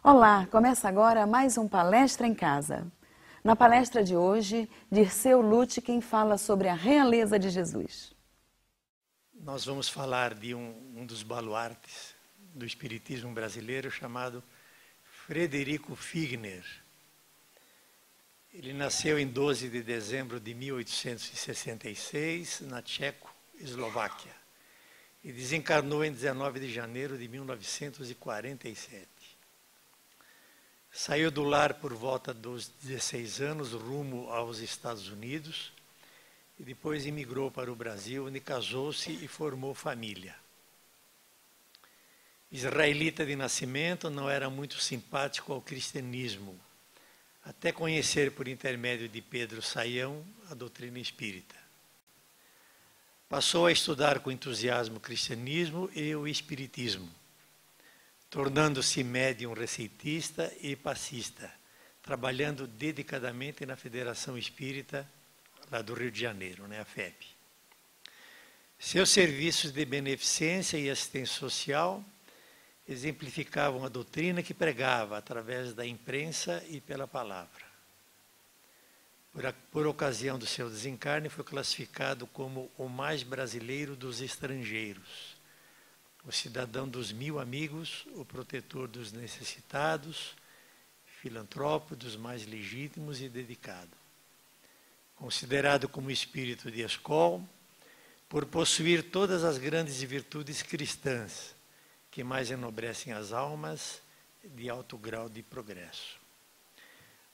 Olá, começa agora mais um Palestra em Casa. Na palestra de hoje, Dirceu Lutkin fala sobre a realeza de Jesus. Nós vamos falar de um dos baluartes do espiritismo brasileiro chamado Frederico Figner. Ele nasceu em 12 de dezembro de 1866 na Tchecoslováquia e desencarnou em 19 de janeiro de 1947. Saiu do lar por volta dos 16 anos, rumo aos Estados Unidos, e depois emigrou para o Brasil, onde casou-se e formou família. Israelita de nascimento, não era muito simpático ao cristianismo, até conhecer por intermédio de Pedro Saião a doutrina espírita. Passou a estudar com entusiasmo o cristianismo e o espiritismo, tornando-se médium receitista e passista, trabalhando dedicadamente na Federação Espírita lá do Rio de Janeiro, a FEB. Seus serviços de beneficência e assistência social exemplificavam a doutrina que pregava através da imprensa e pela palavra. Por ocasião do seu desencarne, foi classificado como o mais brasileiro dos estrangeiros, o cidadão dos 1000 amigos, o protetor dos necessitados, filantropo dos mais legítimos e dedicado. Considerado como espírito de escola, por possuir todas as grandes virtudes cristãs, que mais enobrecem as almas de alto grau de progresso.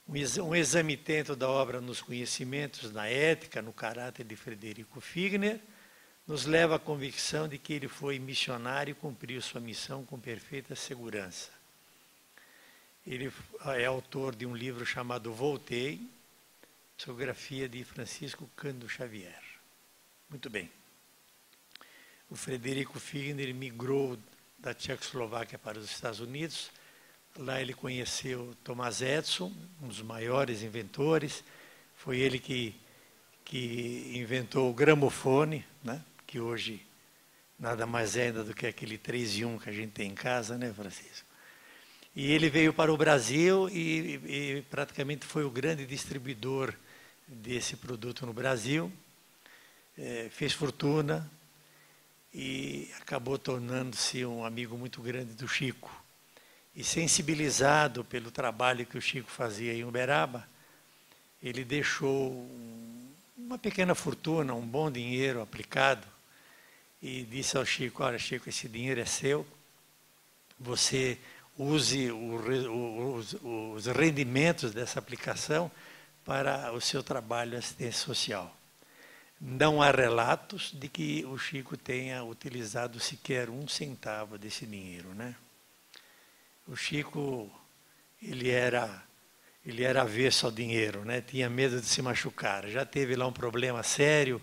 Um exame atento da obra nos conhecimentos, na ética, no caráter de Frederico Figner, nos leva à convicção de que ele foi missionário e cumpriu sua missão com perfeita segurança. Ele é autor de um livro chamado Voltei, psicografia de Francisco Cândido Xavier. Muito bem. O Frederico Figner migrou da Tchecoslováquia para os Estados Unidos. Lá ele conheceu Thomas Edison, um dos maiores inventores. Foi ele que inventou o gramofone, que hoje nada mais é ainda do que aquele 3 em 1 que a gente tem em casa, Francisco? E ele veio para o Brasil e praticamente foi o grande distribuidor desse produto no Brasil. Fez fortuna e acabou tornando-se um amigo muito grande do Chico. E sensibilizado pelo trabalho que o Chico fazia em Uberaba, ele deixou uma pequena fortuna, um bom dinheiro aplicado, e disse ao Chico: olha, Chico, esse dinheiro é seu, você use os rendimentos dessa aplicação para o seu trabalho de assistência social. Não há relatos de que o Chico tenha utilizado sequer 1 centavo desse dinheiro, O Chico, ele era avesso ao dinheiro, Tinha medo de se machucar. Já teve lá um problema sério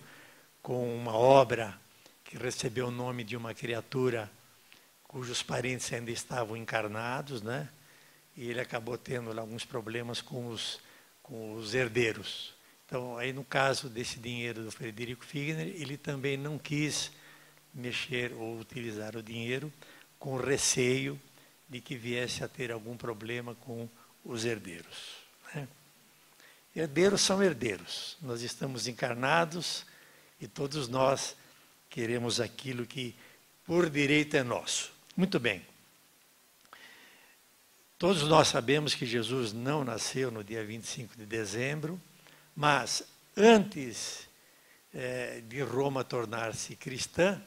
com uma obra que recebeu o nome de uma criatura cujos parentes ainda estavam encarnados, E ele acabou tendo lá alguns problemas com os herdeiros. Então, aí no caso desse dinheiro do Frederico Figner, ele também não quis mexer ou utilizar o dinheiro com receio de que viesse a ter algum problema com os herdeiros. Herdeiros são herdeiros. Nós estamos encarnados e todos nós queremos aquilo que por direito é nosso. Muito bem. Todos nós sabemos que Jesus não nasceu no dia 25 de dezembro, mas antes de Roma tornar-se cristã,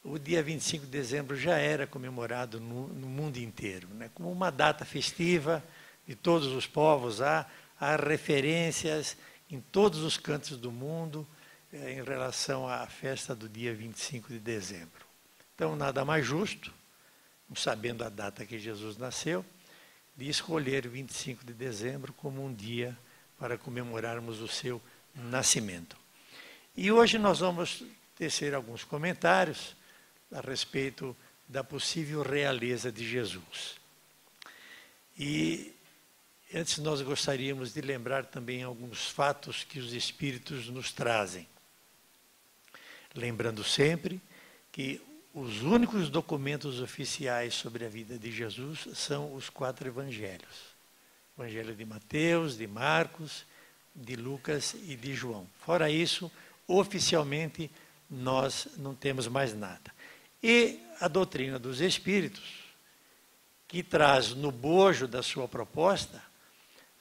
o dia 25 de dezembro já era comemorado no mundo inteiro, como uma data festiva de todos os povos. Há referências em todos os cantos do mundo em relação à festa do dia 25 de dezembro. Então, nada mais justo, sabendo a data que Jesus nasceu, de escolher 25 de dezembro como um dia para comemorarmos o seu nascimento. E hoje nós vamos tecer alguns comentários a respeito da possível realeza de Jesus. E antes nós gostaríamos de lembrar também alguns fatos que os Espíritos nos trazem. Lembrando sempre que os únicos documentos oficiais sobre a vida de Jesus são os 4 evangelhos. O Evangelho de Mateus, de Marcos, de Lucas e de João. Fora isso, oficialmente, nós não temos mais nada. E a doutrina dos Espíritos, que traz no bojo da sua proposta,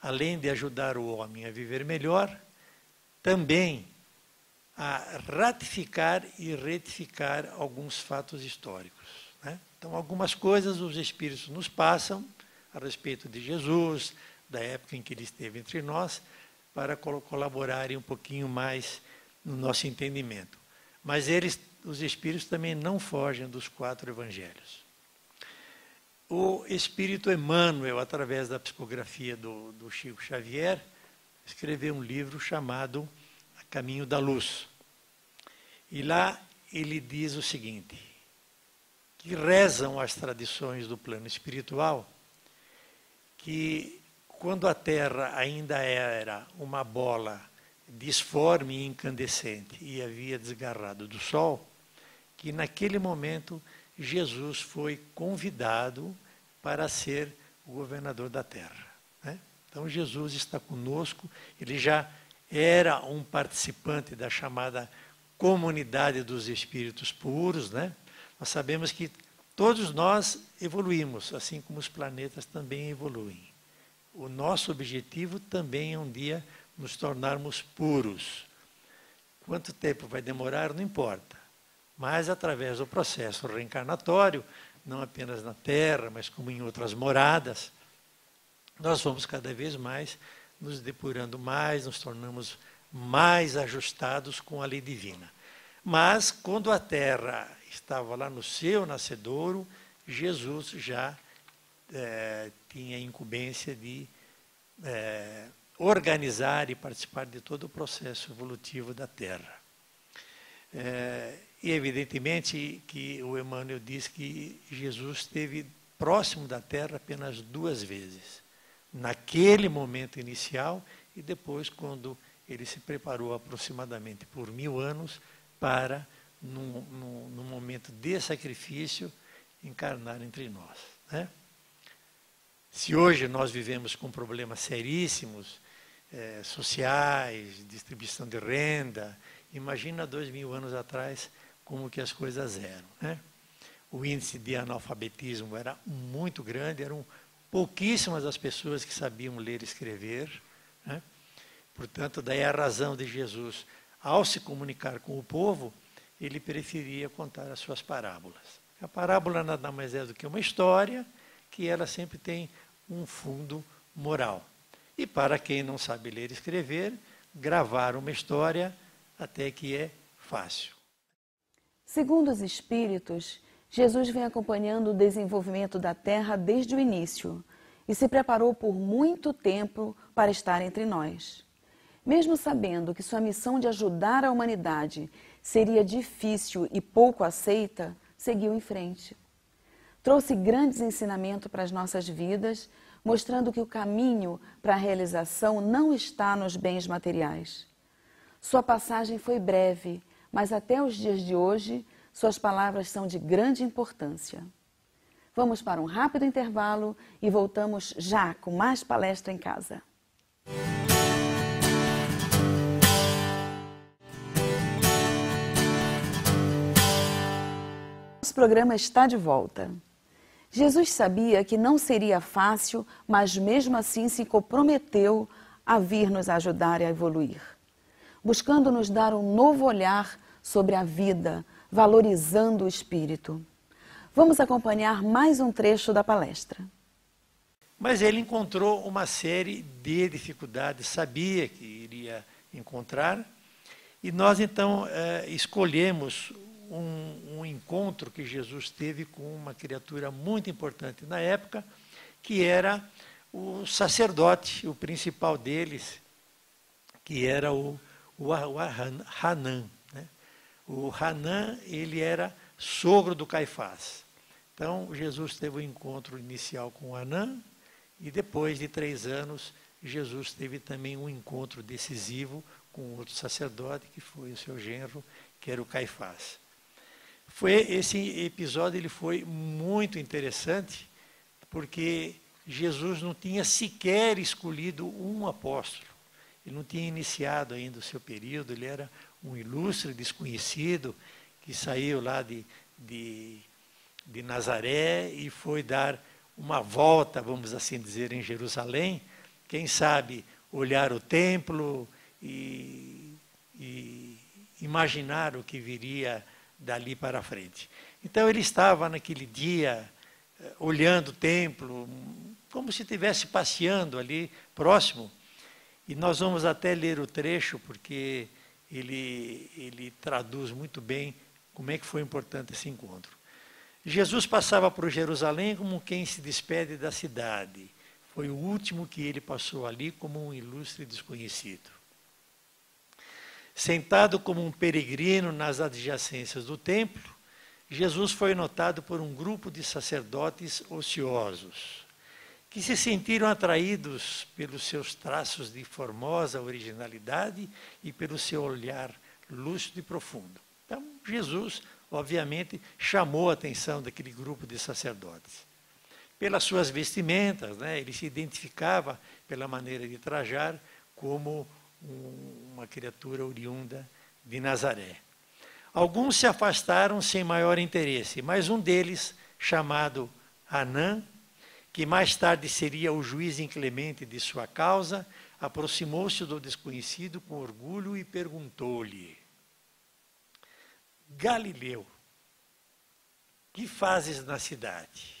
além de ajudar o homem a viver melhor, também a ratificar e retificar alguns fatos históricos, né? Então, algumas coisas os Espíritos nos passam a respeito de Jesus, da época em que ele esteve entre nós, para colaborarem um pouquinho mais no nosso entendimento. Mas os Espíritos também não fogem dos 4 evangelhos. O Espírito Emmanuel, através da psicografia do Chico Xavier, escreveu um livro chamado A Caminho da Luz. E lá ele diz o seguinte, que rezam as tradições do plano espiritual, que quando a Terra ainda era uma bola disforme e incandescente e havia desgarrado do Sol, que naquele momento Jesus foi convidado para ser o governador da Terra, né? Então Jesus está conosco, ele já era um participante da chamada comunidade dos espíritos puros, né? Nós sabemos que todos nós evoluímos, assim como os planetas também evoluem. O nosso objetivo também é um dia nos tornarmos puros. Quanto tempo vai demorar, não importa. Mas através do processo reencarnatório, não apenas na Terra, mas como em outras moradas, nós vamos cada vez mais nos depurando mais, nos tornamos mais ajustados com a lei divina. Mas, quando a Terra estava lá no seu nascedouro, Jesus já tinha a incumbência de organizar e participar de todo o processo evolutivo da Terra. E, evidentemente, que o Emmanuel diz que Jesus esteve próximo da Terra apenas 2 vezes. Naquele momento inicial e depois, quando ele se preparou aproximadamente por 1000 anos para, num momento de sacrifício, encarnar entre nós, né? Se hoje nós vivemos com problemas seríssimos, sociais, distribuição de renda, imagina 2000 anos atrás como que as coisas eram, né? O índice de analfabetismo era muito grande, eram pouquíssimas as pessoas que sabiam ler e escrever, né? Portanto, daí a razão de Jesus, ao se comunicar com o povo, ele preferia contar as suas parábolas. A parábola nada mais é do que uma história, que ela sempre tem um fundo moral. E para quem não sabe ler e escrever, gravar uma história até que é fácil. Segundo os Espíritos, Jesus vem acompanhando o desenvolvimento da Terra desde o início e se preparou por muito tempo para estar entre nós. Mesmo sabendo que sua missão de ajudar a humanidade seria difícil e pouco aceita, seguiu em frente. Trouxe grandes ensinamentos para as nossas vidas, mostrando que o caminho para a realização não está nos bens materiais. Sua passagem foi breve, mas até os dias de hoje, suas palavras são de grande importância. Vamos para um rápido intervalo e voltamos já com mais Palestra em Casa. Nosso programa está de volta. Jesus sabia que não seria fácil, mas mesmo assim se comprometeu a vir nos ajudar a evoluir, buscando nos dar um novo olhar sobre a vida, valorizando o espírito. Vamos acompanhar mais um trecho da palestra. Mas ele encontrou uma série de dificuldades, sabia que iria encontrar, e nós então escolhemos um encontro que Jesus teve com uma criatura muito importante na época, que era o sacerdote, o principal deles, que era o Hanan, né? O Hanan, ele era sogro do Caifás. Então, Jesus teve um encontro inicial com o Hanan, e depois de 3 anos, Jesus teve também um encontro decisivo com outro sacerdote, que foi o seu genro, que era o Caifás. Esse episódio ele foi muito interessante, porque Jesus não tinha sequer escolhido um apóstolo. Ele não tinha iniciado ainda o seu período, ele era um ilustre desconhecido que saiu lá de Nazaré e foi dar uma volta, vamos assim dizer, em Jerusalém. Quem sabe olhar o templo e imaginar o que viria dali para frente. Então ele estava naquele dia olhando o templo, como se estivesse passeando ali próximo. E nós vamos até ler o trecho, porque ele traduz muito bem como é que foi importante esse encontro. Jesus passava por Jerusalém como quem se despede da cidade. Foi o último que ele passou ali como um ilustre desconhecido. Sentado como um peregrino nas adjacências do templo, Jesus foi notado por um grupo de sacerdotes ociosos, que se sentiram atraídos pelos seus traços de formosa originalidade e pelo seu olhar lúcido e profundo. Então, Jesus, obviamente, chamou a atenção daquele grupo de sacerdotes. Pelas suas vestimentas, né, ele se identificava pela maneira de trajar como uma criatura oriunda de Nazaré. Alguns se afastaram sem maior interesse, mas um deles, chamado Anã, que mais tarde seria o juiz inclemente de sua causa, aproximou-se do desconhecido com orgulho e perguntou-lhe: Galileu, que fazes na cidade?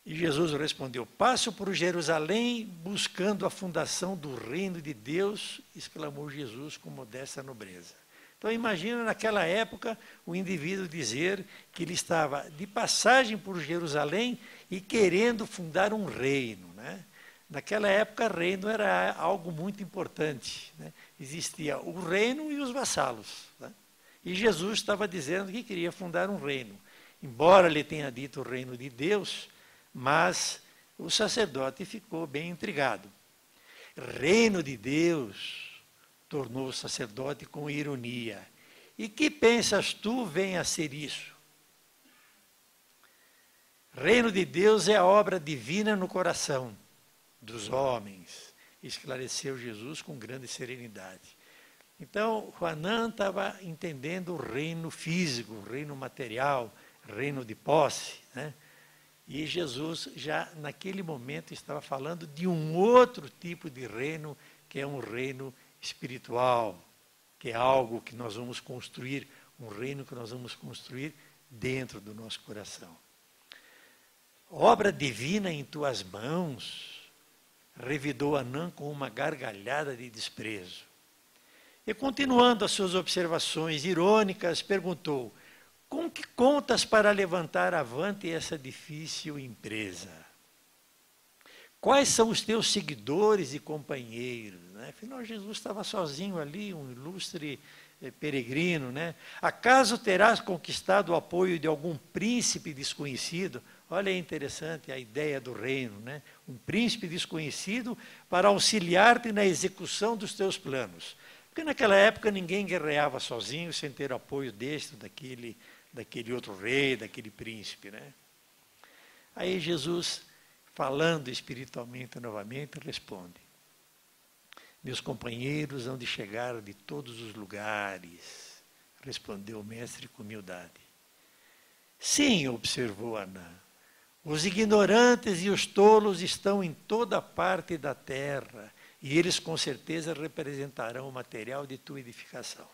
E Jesus respondeu: passo por Jerusalém buscando a fundação do reino de Deus, exclamou Jesus com modesta nobreza. Então imagina naquela época o indivíduo dizer que ele estava de passagem por Jerusalém e querendo fundar um reino, né? Naquela época reino era algo muito importante, né? Existia o reino e os vassalos, né? E Jesus estava dizendo que queria fundar um reino. Embora ele tenha dito o reino de Deus, mas o sacerdote ficou bem intrigado. Reino de Deus, tornou o sacerdote com ironia. E que pensas tu venha a ser isso? Reino de Deus é a obra divina no coração dos homens, esclareceu Jesus com grande serenidade. Então, Anã estava entendendo o reino físico, o reino material, reino de posse, né? E Jesus já naquele momento estava falando de um outro tipo de reino, que é um reino espiritual, que é algo que nós vamos construir, um reino que nós vamos construir dentro do nosso coração. Obra divina em tuas mãos, revidou Anã com uma gargalhada de desprezo. E continuando as suas observações irônicas, perguntou: com que contas para levantar avante essa difícil empresa? Quais são os teus seguidores e companheiros? Né? Afinal, Jesus estava sozinho ali, um ilustre peregrino. Né? Acaso terás conquistado o apoio de algum príncipe desconhecido? Olha, é interessante a ideia do reino, né? Um príncipe desconhecido para auxiliar-te na execução dos teus planos. Porque naquela época ninguém guerreava sozinho sem ter o apoio deste, daquele outro rei, daquele príncipe, né? Aí Jesus, falando espiritualmente novamente, responde: meus companheiros hão de chegar de todos os lugares, respondeu o mestre com humildade. Sim, observou Anã, os ignorantes e os tolos estão em toda parte da terra, e eles com certeza representarão o material de tua edificação.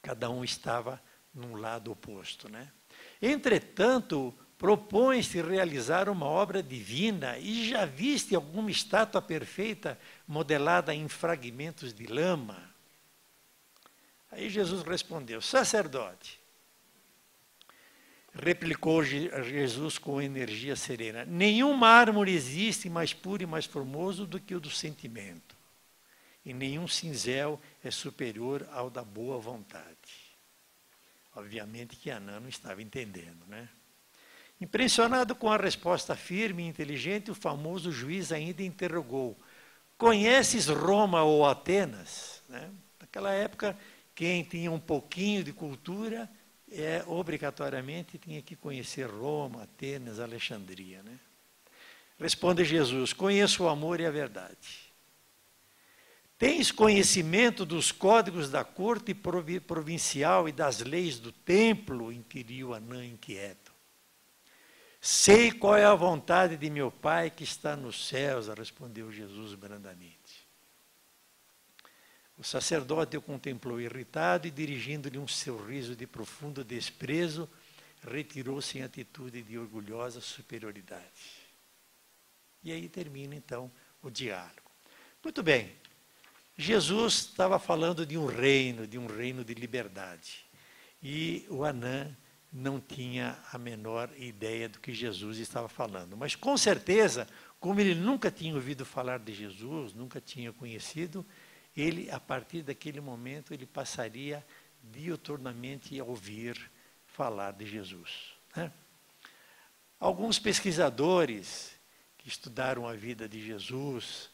Cada um estava num lado oposto, né? Entretanto, propões-te realizar uma obra divina e já viste alguma estátua perfeita modelada em fragmentos de lama? Aí Jesus respondeu: sacerdote, replicou Jesus com energia serena, nenhum mármore existe mais puro e mais formoso do que o do sentimento, e nenhum cinzel é superior ao da boa vontade. Obviamente que Anã não estava entendendo, né? Impressionado com a resposta firme e inteligente, o famoso juiz ainda interrogou: conheces Roma ou Atenas? Né? Naquela época, quem tinha um pouquinho de cultura, obrigatoriamente tinha que conhecer Roma, Atenas, Alexandria, né? Responde Jesus: conheço o amor e a verdade. Tens conhecimento dos códigos da corte provincial e das leis do templo? Inquiriu Anã inquieto. Sei qual é a vontade de meu Pai que está nos céus, respondeu Jesus brandamente. O sacerdote o contemplou irritado e, dirigindo-lhe um sorriso de profundo desprezo, retirou-se em atitude de orgulhosa superioridade. E aí termina então o diálogo. Muito bem. Jesus estava falando de um reino de liberdade. E o Anã não tinha a menor ideia do que Jesus estava falando. Mas com certeza, como ele nunca tinha ouvido falar de Jesus, nunca tinha conhecido, ele, a partir daquele momento, ele passaria diuturnamente a ouvir falar de Jesus, né? Alguns pesquisadores que estudaram a vida de Jesus,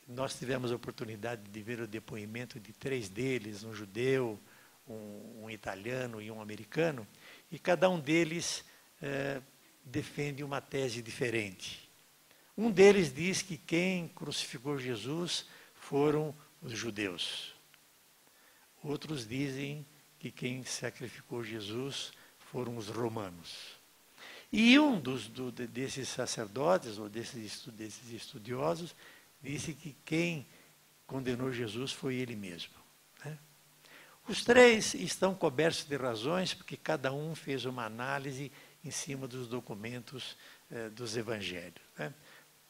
nós tivemos a oportunidade de ver o depoimento de 3 deles, um judeu, um italiano e um americano, e cada um deles defende uma tese diferente. Um deles diz que quem crucificou Jesus foram os judeus. Outros dizem que quem sacrificou Jesus foram os romanos. E um desses sacerdotes, ou desses estudiosos, disse que quem condenou Jesus foi ele mesmo, né? Os 3 estão cobertos de razões, porque cada um fez uma análise em cima dos documentos dos evangelhos, né?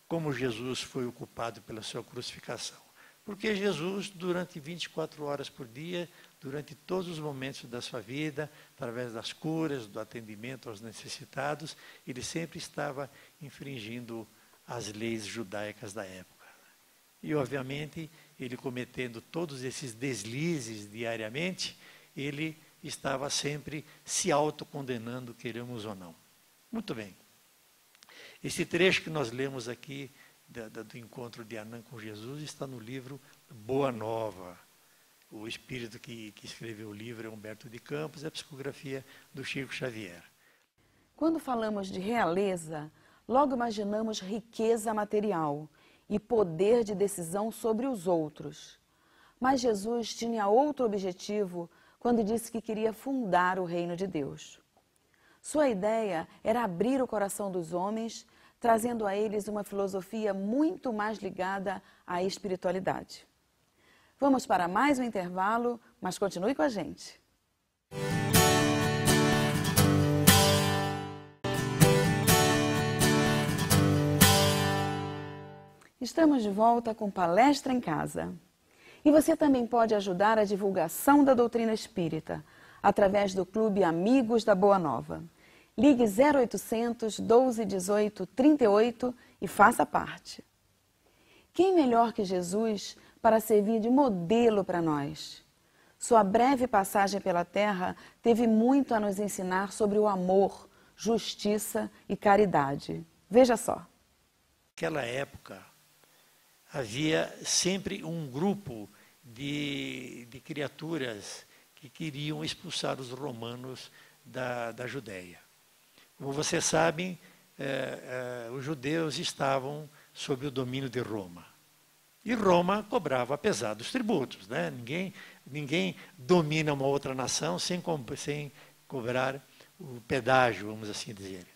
Como Jesus foi o culpado pela sua crucificação? Porque Jesus, durante 24 horas por dia, durante todos os momentos da sua vida, através das curas, do atendimento aos necessitados, ele sempre estava infringindo as leis judaicas da época. E, obviamente, ele cometendo todos esses deslizes diariamente, ele estava sempre se autocondenando, queremos ou não. Muito bem. Esse trecho que nós lemos aqui, do encontro de Anã com Jesus, está no livro Boa Nova. O espírito que escreveu o livro é Humberto de Campos, é a psicografia do Chico Xavier. Quando falamos de realeza, logo imaginamos riqueza material e poder de decisão sobre os outros. Mas Jesus tinha outro objetivo quando disse que queria fundar o reino de Deus. Sua ideia era abrir o coração dos homens, trazendo a eles uma filosofia muito mais ligada à espiritualidade. Vamos para mais um intervalo, mas continue com a gente. Estamos de volta com Palestra em Casa. E você também pode ajudar a divulgação da doutrina espírita através do Clube Amigos da Boa Nova. Ligue 0800 12 18 38 e faça parte. Quem melhor que Jesus para servir de modelo para nós? Sua breve passagem pela Terra teve muito a nos ensinar sobre o amor, justiça e caridade. Veja só. Naquela época, havia sempre um grupo de criaturas que queriam expulsar os romanos da Judéia. Como vocês sabem, os judeus estavam sob o domínio de Roma. E Roma cobrava pesados tributos, né? Ninguém domina uma outra nação sem cobrar o pedágio, vamos assim dizer.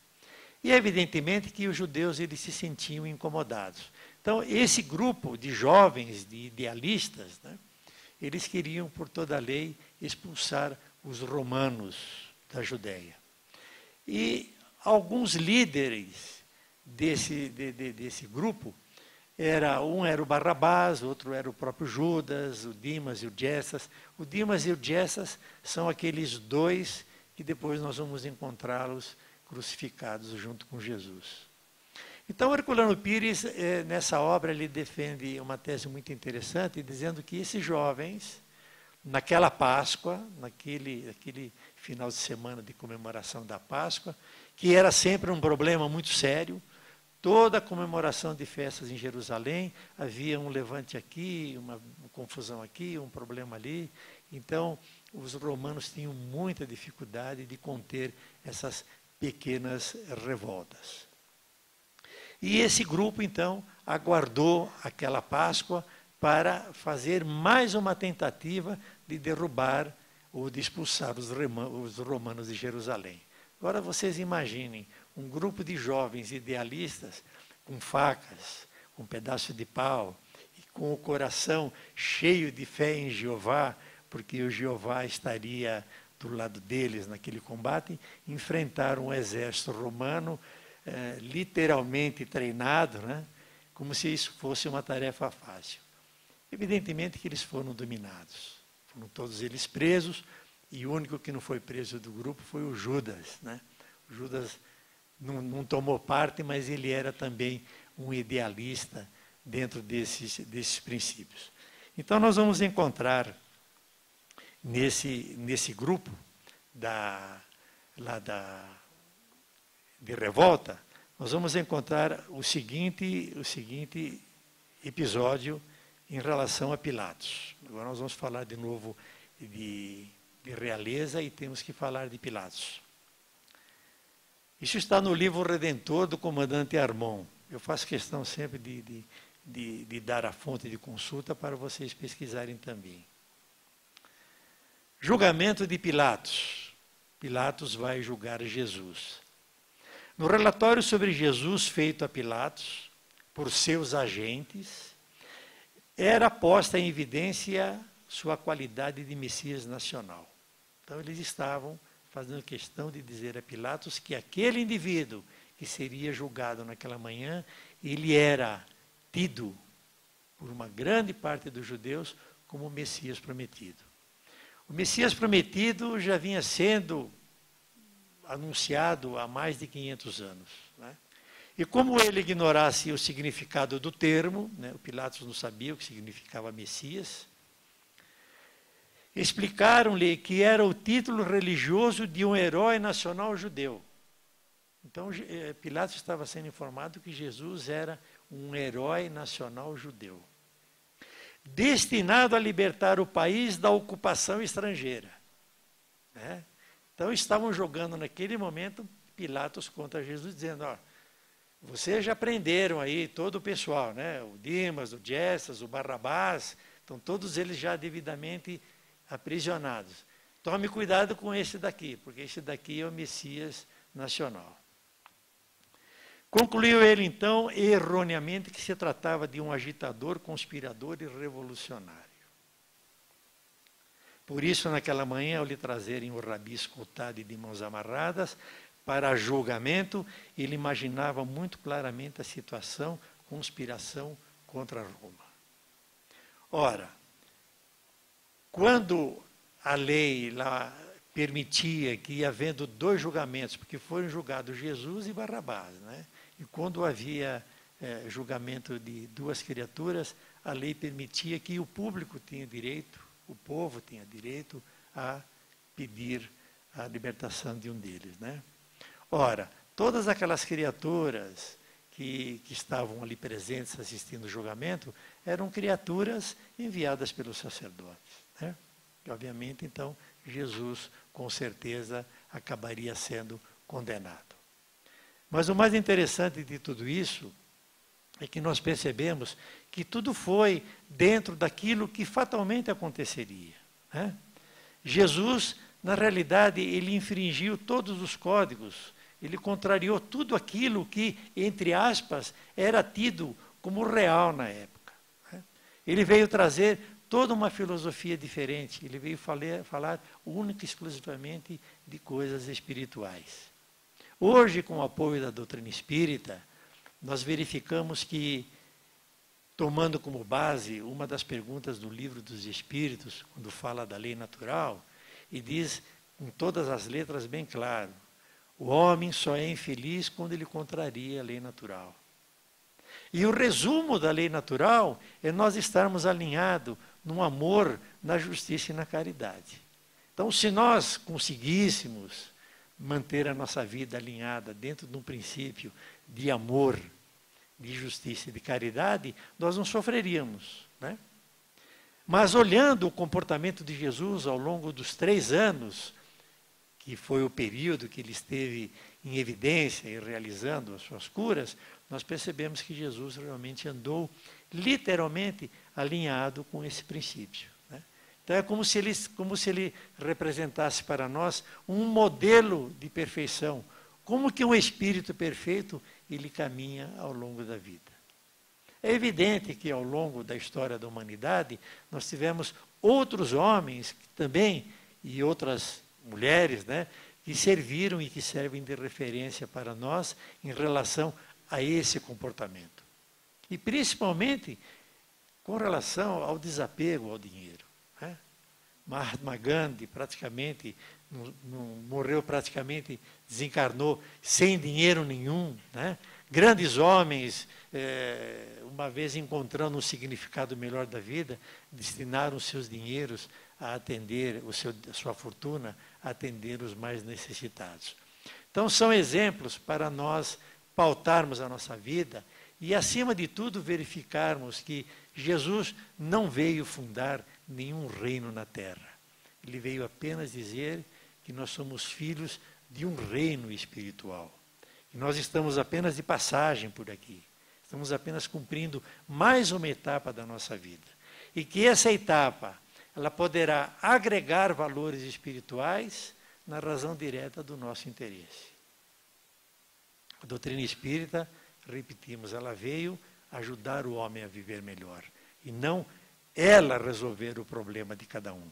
E evidentemente que os judeus eles se sentiam incomodados. Então, esse grupo de jovens, de idealistas, né, eles queriam, por toda a lei, expulsar os romanos da Judéia. E alguns líderes desse grupo, um era o Barrabás, outro era o próprio Judas, o Dimas e o Gessas. O Dimas e o Gessas são aqueles 2 que depois nós vamos encontrá-los crucificados junto com Jesus. Então, Herculano Pires, nessa obra, ele defende uma tese muito interessante, dizendo que esses jovens, naquela Páscoa, naquele final de semana de comemoração da Páscoa, que era sempre um problema muito sério, toda a comemoração de festas em Jerusalém, havia um levante aqui, uma confusão aqui, um problema ali. Então, os romanos tinham muita dificuldade de conter essas pequenas revoltas. E esse grupo, então, aguardou aquela Páscoa para fazer mais uma tentativa de derrubar ou de expulsar os romanos de Jerusalém. Agora vocês imaginem um grupo de jovens idealistas com facas, com um pedaço de pau, e com o coração cheio de fé em Jeová, porque o Jeová estaria do lado deles naquele combate, enfrentar um exército romano literalmente treinado, né? Como se isso fosse uma tarefa fácil. Evidentemente que eles foram dominados, foram todos eles presos, e o único que não foi preso do grupo foi o Judas, né? O Judas não tomou parte, mas ele era também um idealista dentro desses princípios. Então nós vamos encontrar nesse grupo de revolta, nós vamos encontrar o seguinte episódio em relação a Pilatos. Agora nós vamos falar de novo de realeza e temos que falar de Pilatos. Isso está no livro Redentor do comandante Armon. Eu faço questão sempre de dar a fonte de consulta para vocês pesquisarem também. Julgamento de Pilatos. Pilatos vai julgar Jesus. No relatório sobre Jesus feito a Pilatos, por seus agentes, era posta em evidência sua qualidade de Messias nacional. Então eles estavam fazendo questão de dizer a Pilatos que aquele indivíduo que seria julgado naquela manhã, ele era tido por uma grande parte dos judeus como o Messias prometido. O Messias prometido já vinha sendo anunciado há mais de 500 anos. Né? E como ele ignorasse o significado do termo, né, o Pilatos não sabia o que significava Messias, explicaram-lhe que era o título religioso de um herói nacional judeu. Então, Pilatos estava sendo informado que Jesus era um herói nacional judeu, destinado a libertar o país da ocupação estrangeira. Né? Então, estavam jogando naquele momento Pilatos contra Jesus, dizendo, ó, vocês já prenderam aí todo o pessoal, né? O Dimas, o Gessas, o Barrabás, estão todos eles já devidamente aprisionados. Tome cuidado com esse daqui, porque esse daqui é o Messias nacional. Concluiu ele, então, erroneamente, que se tratava de um agitador, conspirador e revolucionário. Por isso, naquela manhã, ao lhe trazerem o rabi escoltado e de mãos amarradas para julgamento, ele imaginava muito claramente a situação, conspiração contra Roma. Ora, quando a lei lá permitia que, havendo dois julgamentos, porque foram julgados Jesus e Barrabás, né? E quando havia julgamento de duas criaturas, a lei permitia que o público tinha direito, o povo tinha direito a pedir a libertação de um deles. Né? Ora, todas aquelas criaturas que estavam ali presentes assistindo o julgamento eram criaturas enviadas pelos sacerdotes. Né? E, obviamente, então, Jesus, com certeza, acabaria sendo condenado. Mas o mais interessante de tudo isso é que nós percebemos que tudo foi dentro daquilo que fatalmente aconteceria. Né? Jesus, na realidade, ele infringiu todos os códigos, ele contrariou tudo aquilo que, entre aspas, era tido como real na época. Né? Ele veio trazer toda uma filosofia diferente, ele veio falar única e exclusivamente de coisas espirituais. Hoje, com o apoio da doutrina espírita, nós verificamos que, tomando como base uma das perguntas do Livro dos Espíritos, quando fala da lei natural, e diz com todas as letras bem claro, o homem só é infeliz quando ele contraria a lei natural. E o resumo da lei natural é nós estarmos alinhados no amor, na justiça e na caridade. Então, se nós conseguíssemos manter a nossa vida alinhada dentro de um princípio de amor, de justiça e de caridade, nós não sofreríamos, né? Mas olhando o comportamento de Jesus ao longo dos 3 anos, que foi o período que ele esteve em evidência e realizando as suas curas, nós percebemos que Jesus realmente andou literalmente alinhado com esse princípio, né? Então é como se ele representasse para nós um modelo de perfeição, como que um espírito perfeito ele caminha ao longo da vida. É evidente que ao longo da história da humanidade nós tivemos outros homens também e outras mulheres, né, que serviram e que servem de referência para nós em relação a esse comportamento. E principalmente com relação ao desapego ao dinheiro, né? Mahatma Gandhi praticamente morreu, praticamente desencarnou sem dinheiro nenhum, né? Grandes homens, uma vez encontrando um significado melhor da vida, destinaram seus dinheiros a atender, a sua fortuna, a atender os mais necessitados. Então, são exemplos para nós pautarmos a nossa vida e, acima de tudo, verificarmos que Jesus não veio fundar nenhum reino na terra. Ele veio apenas dizer que nós somos filhos de um reino espiritual. E nós estamos apenas de passagem por aqui. Estamos apenas cumprindo mais uma etapa da nossa vida. E que essa etapa, ela poderá agregar valores espirituais na razão direta do nosso interesse. A doutrina espírita, repetimos, ela veio ajudar o homem a viver melhor. E não ela resolver o problema de cada um.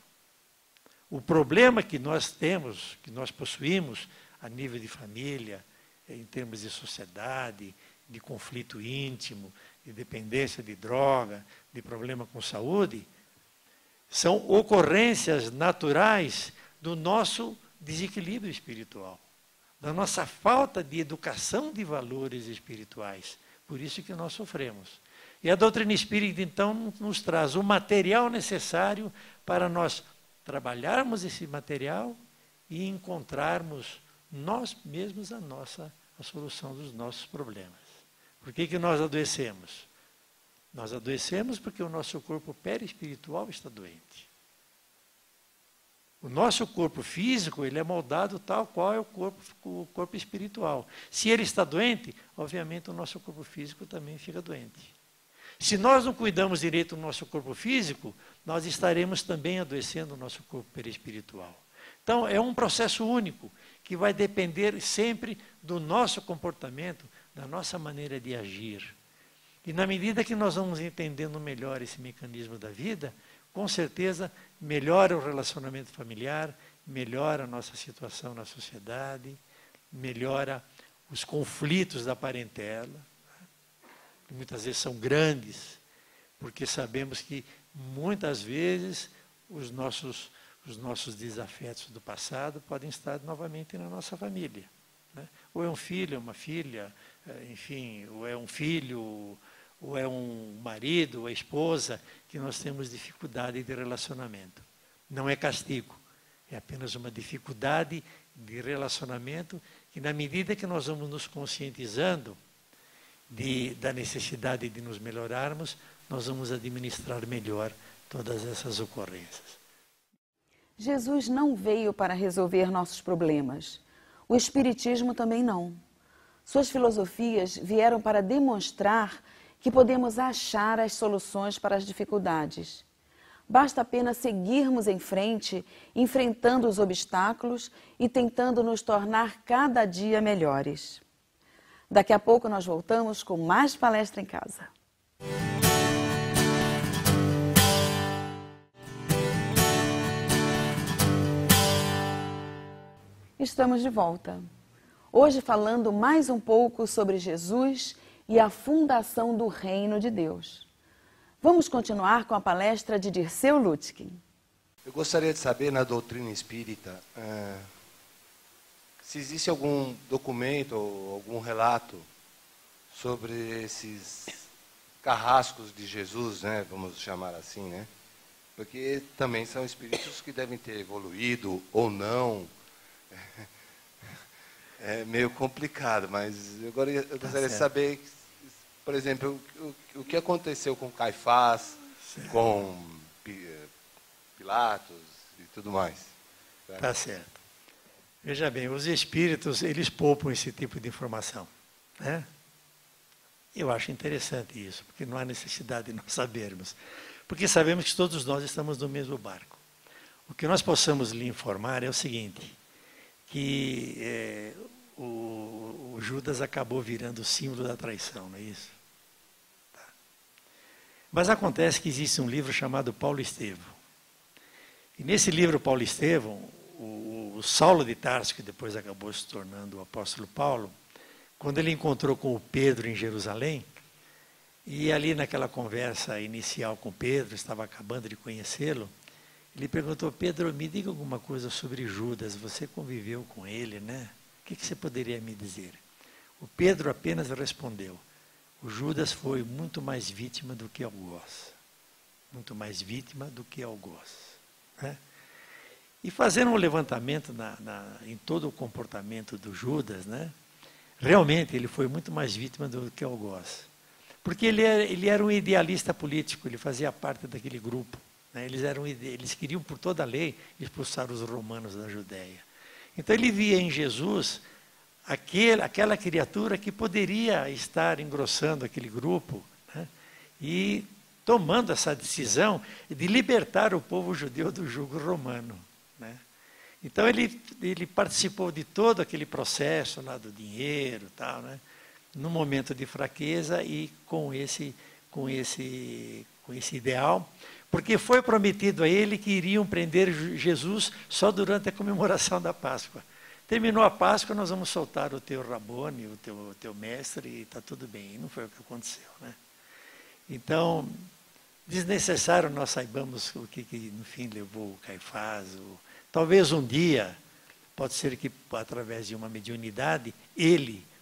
O problema que nós temos, que nós possuímos a nível de família, em termos de sociedade, de conflito íntimo, de dependência de droga, de problema com saúde, são ocorrências naturais do nosso desequilíbrio espiritual, da nossa falta de educação de valores espirituais. Por isso que nós sofremos. E a doutrina espírita, então, nos traz o material necessário para nós trabalharmos esse material e encontrarmos nós mesmos a solução dos nossos problemas. Por que nós adoecemos? Nós adoecemos porque o nosso corpo perispiritual está doente. O nosso corpo físico, ele é moldado tal qual é o corpo espiritual. Se ele está doente, obviamente o nosso corpo físico também fica doente. Se nós não cuidamos direito do nosso corpo físico, nós estaremos também adoecendo o nosso corpo perispiritual. Então, é um processo único, que vai depender sempre do nosso comportamento, da nossa maneira de agir. E na medida que nós vamos entendendo melhor esse mecanismo da vida, com certeza melhora o relacionamento familiar, melhora a nossa situação na sociedade, melhora os conflitos da parentela, que muitas vezes são grandes, porque sabemos que muitas vezes os nossos desafetos do passado podem estar novamente na nossa família, né? Ou é um filho, é uma filha, enfim, ou é um filho, ou é um marido, ou é esposa, que nós temos dificuldade de relacionamento. Não é castigo, é apenas uma dificuldade de relacionamento que, na medida que nós vamos nos conscientizando da necessidade de nos melhorarmos, nós vamos administrar melhor todas essas ocorrências. Jesus não veio para resolver nossos problemas. O Espiritismo também não. Suas filosofias vieram para demonstrar que podemos achar as soluções para as dificuldades. Basta apenas seguirmos em frente, enfrentando os obstáculos e tentando nos tornar cada dia melhores. Daqui a pouco nós voltamos com mais Palestra em Casa. Estamos de volta. Hoje falando mais um pouco sobre Jesus e a fundação do Reino de Deus. Vamos continuar com a palestra de Dirceu Lutkin. Eu gostaria de saber, na doutrina espírita, se existe algum documento ou algum relato sobre esses carrascos de Jesus, né, vamos chamar assim, né? Porque também são espíritos que devem ter evoluído ou não. É meio complicado, mas eu gostaria de saber, por exemplo, o que aconteceu com Caifás, com Pilatos e tudo mais. Certo? Tá certo. Veja bem, os espíritos, eles poupam esse tipo de informação, né? Eu acho interessante isso, porque não há necessidade de nós sabermos. Porque sabemos que todos nós estamos no mesmo barco. O que nós possamos lhe informar é o seguinte, que o Judas acabou virando o símbolo da traição, não é isso? Tá. Mas acontece que existe um livro chamado Paulo Estevão. E nesse livro Paulo Estevão, o Saulo de Tarso, que depois acabou se tornando o apóstolo Paulo, quando ele encontrou com o Pedro em Jerusalém, e ali naquela conversa inicial com Pedro, estava acabando de conhecê-lo, ele perguntou: Pedro, me diga alguma coisa sobre Judas, você conviveu com ele, né? O que você poderia me dizer? O Pedro apenas respondeu: o Judas foi muito mais vítima do que algoz. Muito mais vítima do que algoz. Né? E fazendo um levantamento em todo o comportamento do Judas, né? Realmente ele foi muito mais vítima do que algoz. Porque ele era um idealista político, ele fazia parte daquele grupo. Né? Eles queriam, por toda a lei, expulsar os romanos da Judéia. Então ele via em Jesus aquela criatura que poderia estar engrossando aquele grupo, né? E tomando essa decisão de libertar o povo judeu do jugo romano. Né? Então ele participou de todo aquele processo lá do dinheiro, tal, né? No momento de fraqueza e com esse ideal, porque foi prometido a ele que iriam prender Jesus só durante a comemoração da Páscoa. Terminou a Páscoa, nós vamos soltar o teu Rabone, o teu mestre, e está tudo bem. E não foi o que aconteceu. Né? Então, desnecessário nós saibamos o que no fim levou o Caifás. Talvez um dia, pode ser que através de uma mediunidade,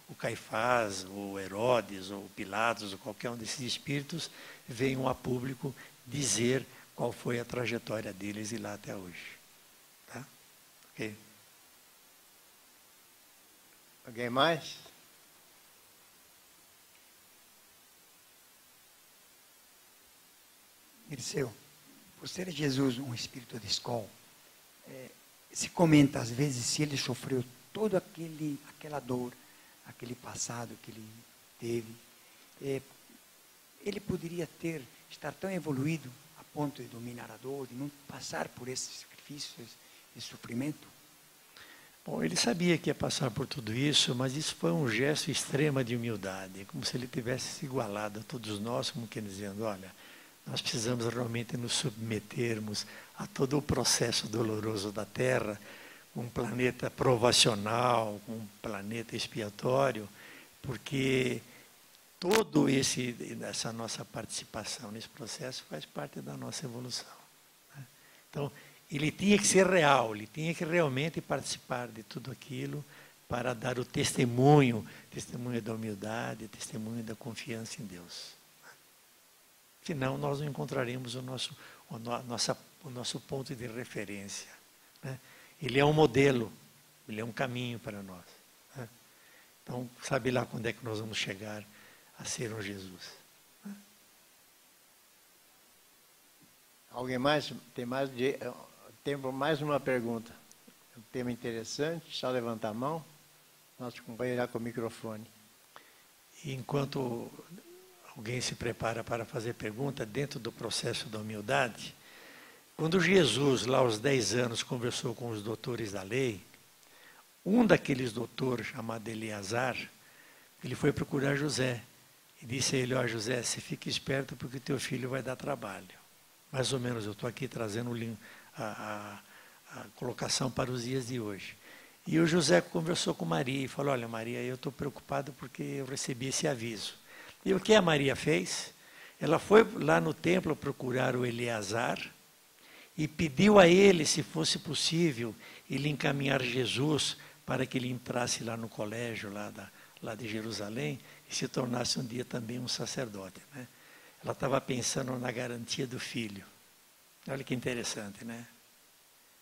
o Caifás, ou Herodes, ou Pilatos, ou qualquer um desses espíritos, venham a público dizer qual foi a trajetória deles e lá até hoje. Tá? Ok? Alguém mais? Dirceu, por ser Jesus um espírito de escola, se comenta às vezes se ele sofreu toda aquela dor, aquele passado que ele teve, ele poderia estar tão evoluído a ponto de dominar a dor, de não passar por esses sacrifícios e sofrimento? Bom, ele sabia que ia passar por tudo isso, mas isso foi um gesto extremo de humildade, como se ele tivesse se igualado a todos nós, como que dizendo: olha, nós precisamos realmente nos submetermos a todo o processo doloroso da Terra, um planeta provacional, um planeta expiatório, porque essa nossa participação nesse processo faz parte da nossa evolução. Né? Então, ele tinha que ser real, ele tinha que realmente participar de tudo aquilo para dar o testemunho da humildade, testemunho da confiança em Deus. Senão, nós não encontraremos o nosso ponto de referência. Né? Ele é um modelo, ele é um caminho para nós. Né? Então, sabe lá quando é que nós vamos chegar a ser um Jesus. Né? Alguém mais? Tem tempo mais uma pergunta. Um tema interessante, só levantar a mão. Nosso companheiro com o microfone. E enquanto alguém se prepara para fazer pergunta, dentro do processo da humildade, quando Jesus, lá aos 10 anos, conversou com os doutores da lei, um daqueles doutores, chamado Eleazar, ele foi procurar José. E disse a ele: ó, José, você fica esperto porque teu filho vai dar trabalho. Mais ou menos, eu estou aqui trazendo a colocação para os dias de hoje. E o José conversou com Maria e falou: olha, Maria, eu estou preocupado porque eu recebi esse aviso. E o que a Maria fez? Ela foi lá no templo procurar o Eleazar e pediu a ele, se fosse possível, ele encaminhar Jesus para que ele entrasse lá no colégio, lá de Jerusalém, e se tornasse um dia também um sacerdote. Né? Ela estava pensando na garantia do filho. Olha que interessante, né?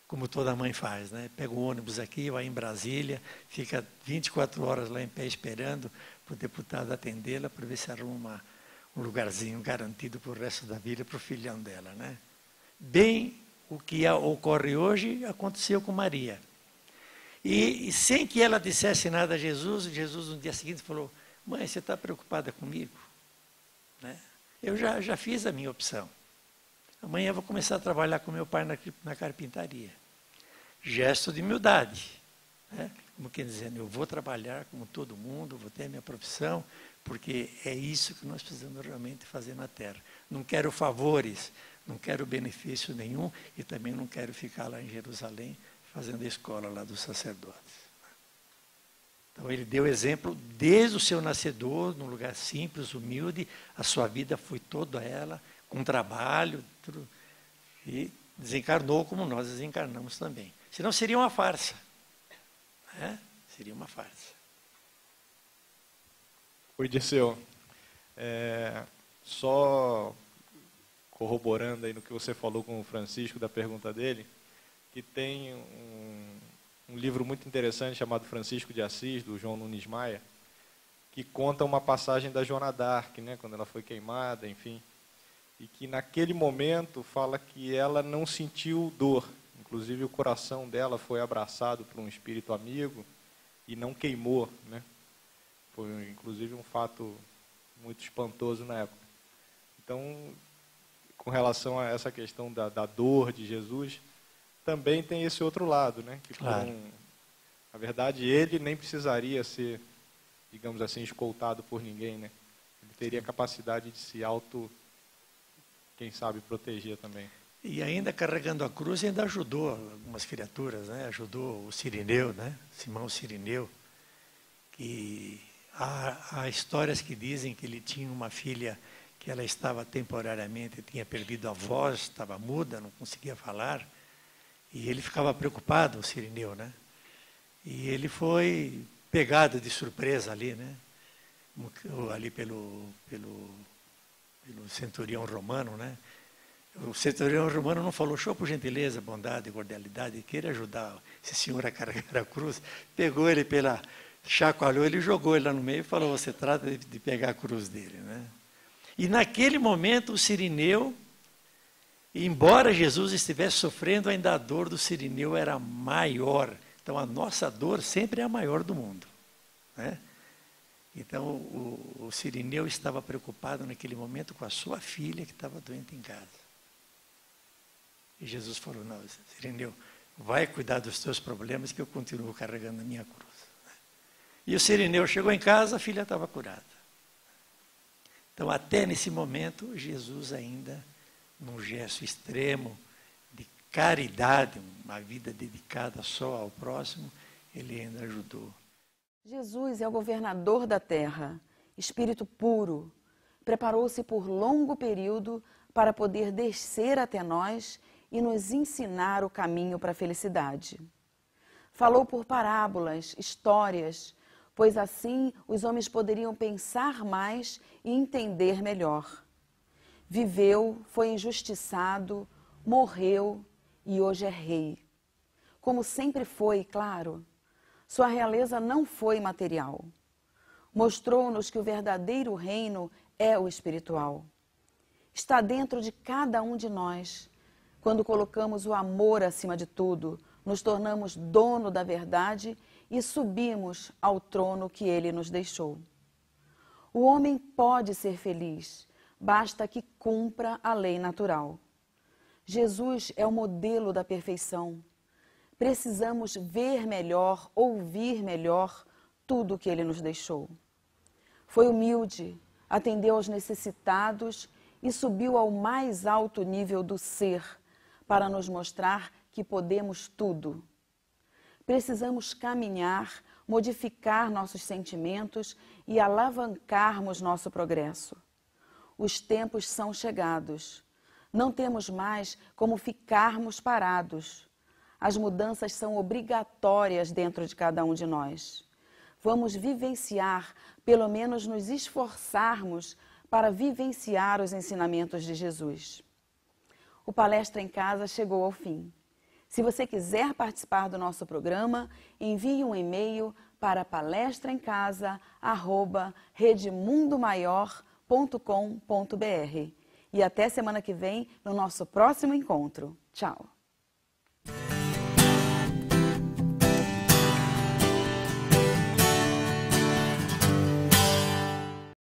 como toda mãe faz, né? Pega o ônibus aqui, vai em Brasília, fica 24 horas lá em pé esperando para o deputado atendê-la para ver se arruma um lugarzinho garantido para o resto da vida para o filhão dela, né? Bem, o que ocorre hoje aconteceu com Maria. E sem que ela dissesse nada a Jesus, Jesus no dia seguinte falou: mãe, você está preocupada comigo? Né? Eu já fiz a minha opção. Amanhã eu vou começar a trabalhar com meu pai na carpintaria. Gesto de humildade. Né? Como quem dizendo, eu vou trabalhar como todo mundo, vou ter a minha profissão, porque é isso que nós precisamos realmente fazer na terra. Não quero favores, não quero benefício nenhum e também não quero ficar lá em Jerusalém fazendo a escola lá dos sacerdotes. Então ele deu exemplo desde o seu nascedor, num lugar simples, humilde, a sua vida foi toda ela, com trabalho, tudo, e desencarnou como nós desencarnamos também. Senão seria uma farsa. Né? Seria uma farsa. Oi, Dirceu. Só corroborando aí no que você falou com o Francisco, da pergunta dele, que tem um livro muito interessante chamado Francisco de Assis, do João Nunes Maia, que conta uma passagem da Joana d'Arc, né, quando ela foi queimada, enfim, e que naquele momento fala que ela não sentiu dor, inclusive o coração dela foi abraçado por um espírito amigo e não queimou, né? Foi inclusive um fato muito espantoso na época. Então, com relação a essa questão da dor de Jesus, também tem esse outro lado, né? Que claro. Na verdade, ele nem precisaria ser, digamos assim, escoltado por ninguém, né? Ele teria capacidade de se quem sabe, proteger também. E ainda carregando a cruz, ainda ajudou algumas criaturas, né? Ajudou o Cirineu, né? Simão Cirineu, que há histórias que dizem que ele tinha uma filha que ela estava temporariamente, tinha perdido a voz, estava muda, não conseguia falar, e ele ficava preocupado, o Cirineu, né? E ele foi pegado de surpresa ali, né? Ali pelo centurião romano, né? O centurião romano não falou: show por gentileza, bondade, cordialidade, queira ajudar esse senhor a carregar a cruz. Pegou ele chacoalhou ele, jogou ele lá no meio e falou: você trata de pegar a cruz dele, né? E naquele momento o Cirineu, embora Jesus estivesse sofrendo, ainda a dor do Cirineu era maior. Então a nossa dor sempre é a maior do mundo, né? Então o Cirineu estava preocupado naquele momento com a sua filha que estava doente em casa. E Jesus falou: não, Cirineu, vai cuidar dos teus problemas que eu continuo carregando a minha cruz. E o Cirineu chegou em casa, a filha estava curada. Então até nesse momento, Jesus ainda, num gesto extremo de caridade, uma vida dedicada só ao próximo, ele ainda ajudou. Jesus é o governador da terra, espírito puro. Preparou-se por longo período para poder descer até nós e nos ensinar o caminho para a felicidade. Falou por parábolas, histórias, pois assim os homens poderiam pensar mais e entender melhor. Viveu, foi injustiçado, morreu e hoje é rei. Como sempre foi, claro. Sua realeza não foi material. Mostrou-nos que o verdadeiro reino é o espiritual. Está dentro de cada um de nós. Quando colocamos o amor acima de tudo, nos tornamos dono da verdade e subimos ao trono que ele nos deixou. O homem pode ser feliz, basta que cumpra a lei natural. Jesus é o modelo da perfeição. Precisamos ver melhor, ouvir melhor tudo o que ele nos deixou. Foi humilde, atendeu aos necessitados e subiu ao mais alto nível do ser para nos mostrar que podemos tudo. Precisamos caminhar, modificar nossos sentimentos e alavancarmos nosso progresso. Os tempos são chegados. Não temos mais como ficarmos parados. As mudanças são obrigatórias dentro de cada um de nós. Vamos vivenciar, pelo menos nos esforçarmos para vivenciar os ensinamentos de Jesus. O Palestra em Casa chegou ao fim. Se você quiser participar do nosso programa, envie um e-mail para palestraemcasa@redemundomaior.com.br. E até semana que vem no nosso próximo encontro. Tchau!